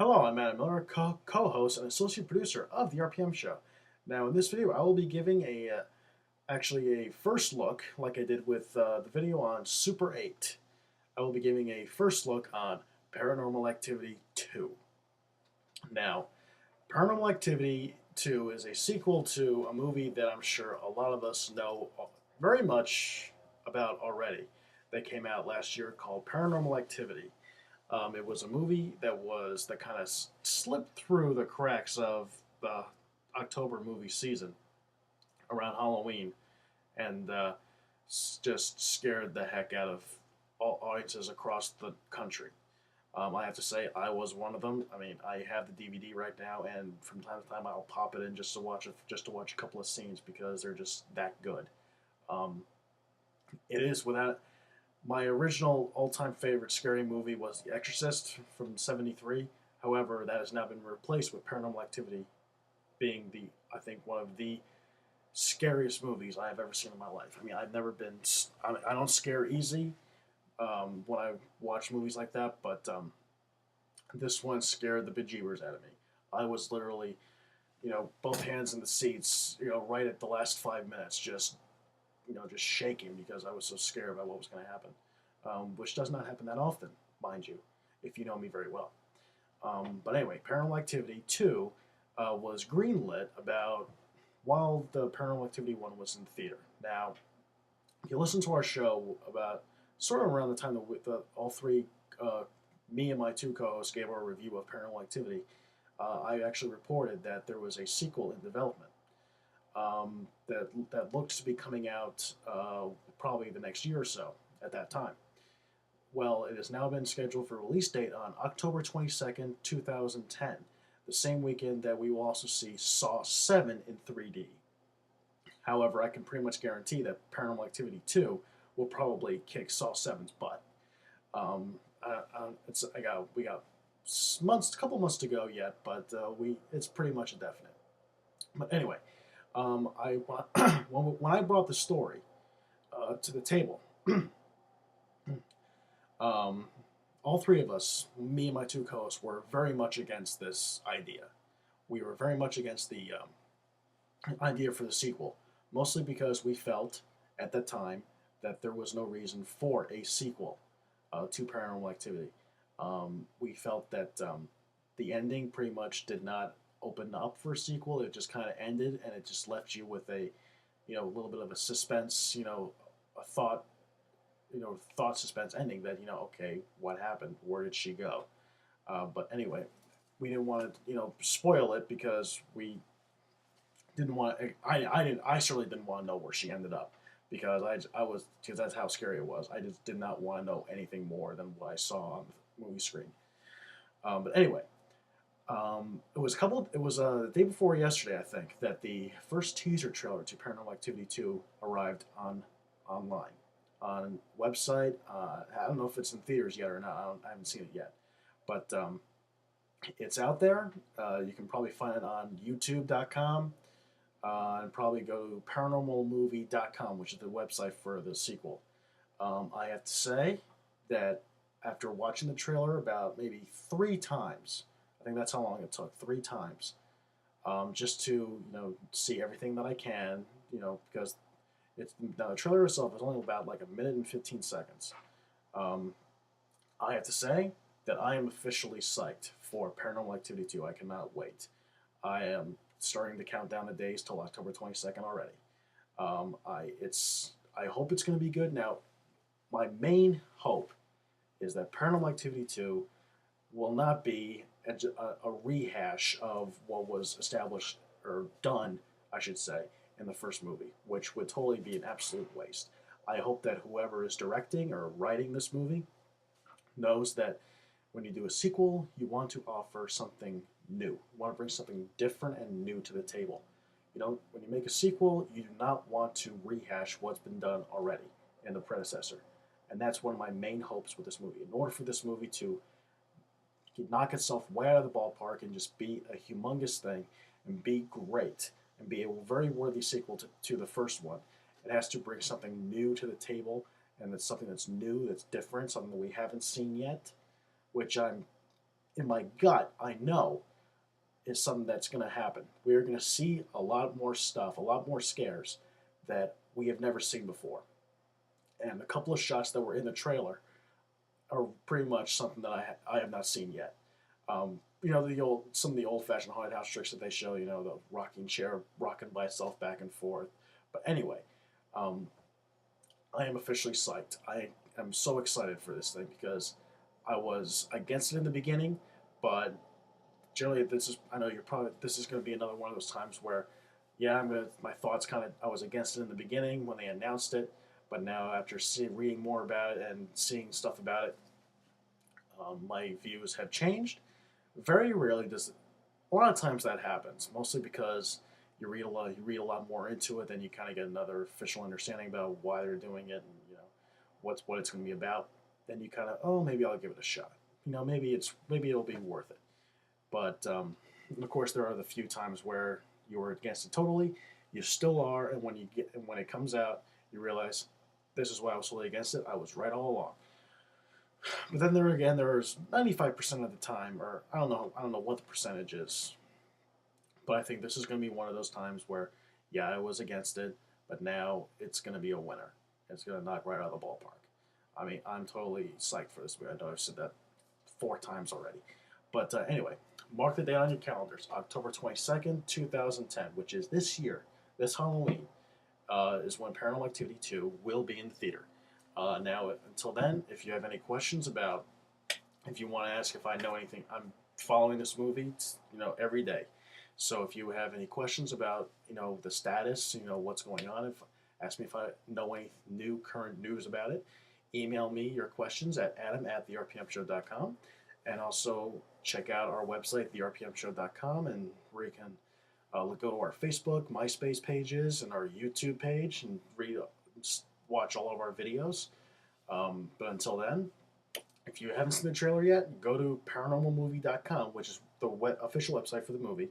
Hello, I'm Adam Miller, co-host and associate producer of the RPM Show. Now, in this video, I will be giving actually a first look, like I did with the video on Super 8. I will be giving a first look on Paranormal Activity 2. Now, Paranormal Activity 2 is a sequel to a movie that I'm sure a lot of us know very much about already. That came out last year called Paranormal Activity. It was a movie that kind of slipped through the cracks of the October movie season around Halloween, and just scared the heck out of all audiences across the country. I have to say, I was one of them. I mean, I have the DVD right now, and from time to time, I'll pop it in just to watch a couple of scenes because they're just that good. Um, it is without My original all-time favorite scary movie was The Exorcist from '73. However, that has now been replaced with Paranormal Activity being I think, one of the scariest movies I have ever seen in my life. I mean, I've never been, I don't scare easy when I watch movies like that, but this one scared the bejeebers out of me. I was literally, both hands in the seats, right at the last 5 minutes, just shaking because I was so scared about what was going to happen, which does not happen that often, mind you, if you know me very well. But anyway, Paranormal Activity 2 was greenlit about while the Paranormal Activity 1 was in theater. Now, if you listen to our show about sort of around the time that all three, me and my two co-hosts gave our review of Paranormal Activity, I actually reported that there was a sequel in development that looked to be coming out probably the next year or so at that time. Well, it has now been scheduled for release date on October 22nd, 2010, the same weekend that we will also see Saw 7 in 3D. However, I can pretty much guarantee that Paranormal Activity 2 will probably kick Saw 7's butt. We got a couple months to go yet, but it's pretty much a definite. But anyway, I when I brought the story to the table, um, all three of us, me and my two co-hosts, were very much against this idea. We were very much against the idea for the sequel, mostly because we felt at that time that there was no reason for a sequel to Paranormal Activity. We felt that the ending pretty much did not open up for a sequel. It just kind of ended, and it just left you with a little bit of a suspense, a thought suspense ending that, okay, what happened? Where did she go? But anyway, we didn't want to, spoil it because we didn't want. I certainly didn't want to know where she ended up because because that's how scary it was. I just did not want to know anything more than what I saw on the movie screen. But anyway, It was the day before yesterday, I think, that the first teaser trailer to Paranormal Activity 2 arrived online on website. I don't know if it's in theaters yet or not. I haven't seen it yet, but it's out there. You can probably find it on YouTube.com and probably go to paranormalmovie.com, which is the website for the sequel. I have to say that after watching the trailer about maybe 3 times, I think that's how long it took, 3 times, just to see everything that I can, because now the trailer itself is only about like a minute and 15 seconds. Um, I have to say that I am officially psyched for Paranormal Activity 2. I cannot wait. I am starting to count down the days till October 22nd already. I hope it's going to be good. Now, my main hope is that Paranormal Activity 2 will not be a rehash of what was established or done, I should say, in the first movie, which would totally be an absolute waste. I hope that whoever is directing or writing this movie knows that when you do a sequel, you want to offer something new. You want to bring something different and new to the table. When you make a sequel, you do not want to rehash what's been done already in the predecessor. And that's one of my main hopes with this movie. In order for this movie to knock itself way out of the ballpark and just be a humongous thing and be great and be a very worthy sequel to the first one, it has to bring something new to the table, and it's something that's new, that's different, something that we haven't seen yet, which I'm in my gut, I know is something that's going to happen. We are going to see a lot more stuff, a lot more scares that we have never seen before. And a couple of shots that were in the trailer are pretty much something that I have not seen yet. The old some of the old-fashioned haunted house tricks that they show, the rocking chair rocking by itself back and forth. But anyway, um, I am officially psyched. I am so excited for this thing because I was against it in the beginning, but generally I know this is going to be another one of those times where, yeah, my thoughts kind of, I was against it in the beginning when they announced it, but now after reading more about it and seeing stuff about it, my views have changed. Very rarely does, a lot of times that happens, mostly because you read a lot more into it, then you kind of get another official understanding about why they're doing it, and what it's going to be about. Then you kind of, oh, maybe I'll give it a shot. Maybe it'll be worth it. But of course, there are the few times where you were against it totally. You still are, and when it comes out, you realize this is why I was totally against it. I was right all along. But then there's 95% of the time, or I don't know what the percentage is, but I think this is going to be one of those times where, yeah, I was against it, but now it's going to be a winner. It's going to knock right out of the ballpark. I mean, I'm totally psyched for this movie. I know I've said that 4 times already. But anyway, mark the date on your calendars. October 22nd, 2010, which is this year, this Halloween, is when Paranormal Activity 2 will be in the theater. Now, until then, if you have any questions about, if you want to ask if I know anything, I'm following this movie, every day. So if you have any questions about, the status, what's going on, ask me if I know any new current news about it. Email me your questions at adam@therpmshow.com, and also check out our website, therpmshow.com, and where you can go to our Facebook, MySpace pages, and our YouTube page, and watch all of our videos. But until then, if you haven't seen the trailer yet, go to paranormalmovie.com, which is the official website for the movie.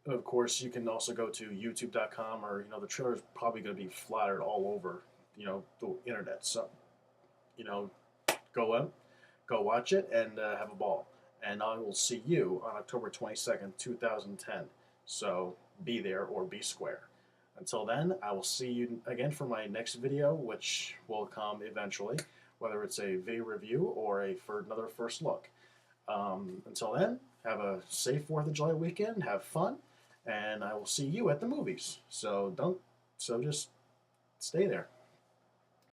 Of course, you can also go to youtube.com, or the trailer is probably going to be flattered all over the internet. So you know go up, go watch it, and have a ball. And I will see you on October 22nd, 2010. So be there or be square. Until then, I will see you again for my next video, which will come eventually, whether it's a video review or for another first look. Until then, have a safe 4th of July weekend, have fun, and I will see you at the movies. So just stay there.